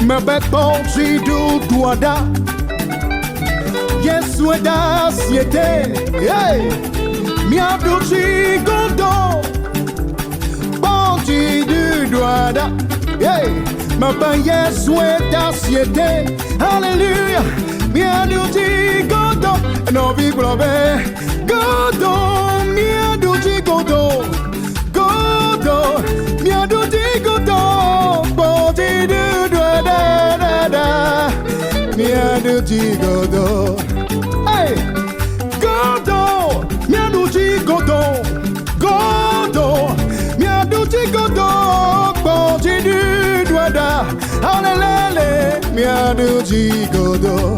me bet ponchi du duada. Yes, weda siete, hey, mi abduchi godo, ponchi du duada, hey, me ben yes, weda siete, hallelujah, mi abduchi godo, no vi globe, godo, mi abduchi godo, godo, mi abduchi godo, ponchi du duada, mi abduchi godo. Godo, mi aduci godo, godo, mi aduci godo, ponti du duada, alelele, mi aduci godo.